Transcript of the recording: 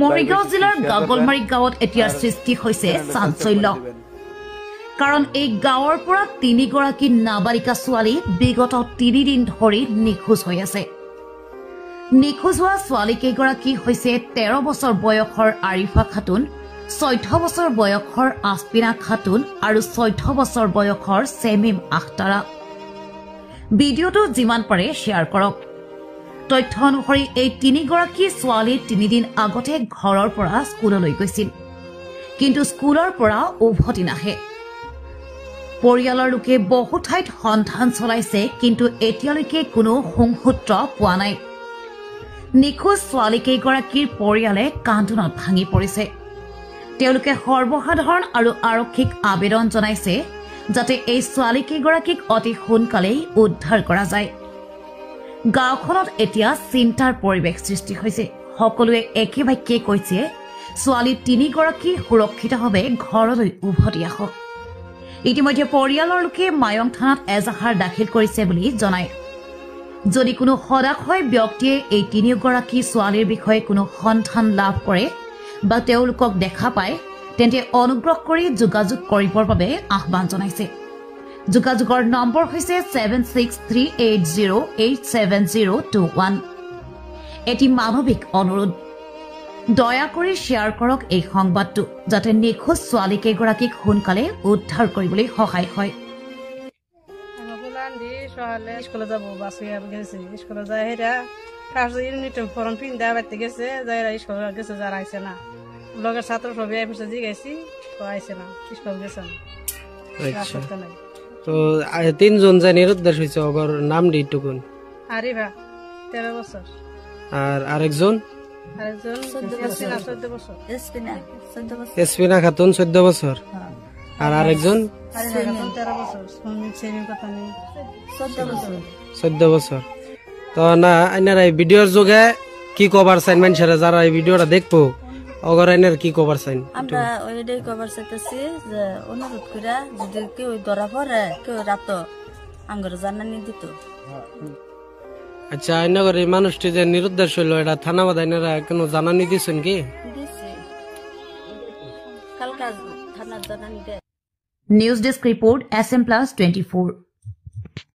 মৰিগাঁও জিলাৰ গাগলমাৰী গাঁৱত এতিয়া সৃষ্টি হৈছে চাঞ্চল্য কাৰণ এই গাঁৱৰ পৰা 3 গৰাকী নাবালিকা ছোৱালী বিগত 3 দিন ধৰি নিখোজ হৈ আছে। নিখোজ হোৱা ছোৱালী কেইগৰাকী হৈছে 13 বছৰ বয়সৰ আৰিফা খাতুন, 14 বছৰ বয়সৰ আসপিনা খাতুন আৰু 14 বছৰ বয়সৰ চেমিম আখতাৰা। ভিডিঅ'টো যিমান পাৰে শ্বেয়াৰ কৰক। তথ্য অনুসৰি এই 3 গৰাকী ছোৱালী 3 দিন আগতে ঘৰৰ পৰা স্কুললৈ গৈছিল, কিন্তু স্কুলৰ পৰা উভতি নাহে। পৰিয়ালৰ লোকে বহু ঠাইত সন্ধান চলাইছে, কিন্তু এতিয়ালৈকে কোনো সংসূত্ৰ পোৱা নাই। নিখোজ ছোৱালী কেইগৰাকীৰ পৰিয়ালে কান্দোনত ভাঙি পৰিছে। তেওঁলোকে সৰ্বসাধাৰণ আৰু আৰক্ষীক আবেদন জনাইছে যাতে এই ছোৱালী কেইগৰাকীক অতি সোনকালেই উদ্ধাৰ কৰা যায়। গাঁওখনত এতিয়া চিন্তাৰ পৰিৱেশ সৃষ্টি হৈছে। সকলোৱে একে বাক্যে কৈছে ছোৱালী 3 গৰাকী সুৰক্ষিতভাৱে ঘৰলৈ উভতি আহক। ইতিমধ্যে পৰিয়ালৰ লোকে মায়ং থানাত এজাহাৰ দাখিল কৰিছে বুলি জনায়। যদি কোনো সদাশয় ব্যক্তিয়ে এই 3 গৰাকী ছোৱালীৰ বিষয়ে কোনো সন্ধান লাভ কৰে বা তেওঁলোকক দেখা পায় তেন্তে অনুগ্ৰহ কৰি যোগাযোগ কৰিবৰ বাবে আহ্বান জনাইছে। যোগাযোগৰ নম্বৰ হৈছে 7638087021। এটি মানৱিক অনুৰোধ, দয়া কৰি শ্বেয়াৰ কৰক এই সংবাদটো যাতে নিখোজ ছোৱালী কেইগৰাকীক সোনকালে উদ্ধাৰ কৰিবলৈ সহায় হয়। স্কুলে যাব বাস গেছে, স্কুলে যায় হেরা ফার্স্ট ইউনিটের ফর্ম পিন্দা বাড়তে গেছে, যাইরা স্কুল গেছে, যারা আইসে না ব্লগের ছাত্র সবাই এসে জিগাইছি, আইসে না, স্কুল গেছে না। তো 3 জন যায় নিরুদ্দেশ হয়েছে, ওর নাম দিটুকুন আরিফা 13 বছর, আর আরেকজন এসপিনা খাতুন 14 বছর, আর আরেকজন 14 বছর। তো না আইনার এই ভিডিওর যোগে কি কভার চাইন মানুষেরা যারা এই ভিডিওটা দেখবো অগর আইনার কি কভার চাইন? আমরা ওইটাই কভার চাইতেছি যে অনুরোধ করে যদি কেউ ধরা পড়ে কেউ রাত আঙ্গর জানানি দিত। আচ্ছা আইনগর এই মানুষটি যে নিরুদ্দেশ হইল এটা থানা বাদ আইনারা কোনো জানানি দিচ্ছেন কি? কালকা থানা জানানি দেয়। News desk report SM+24।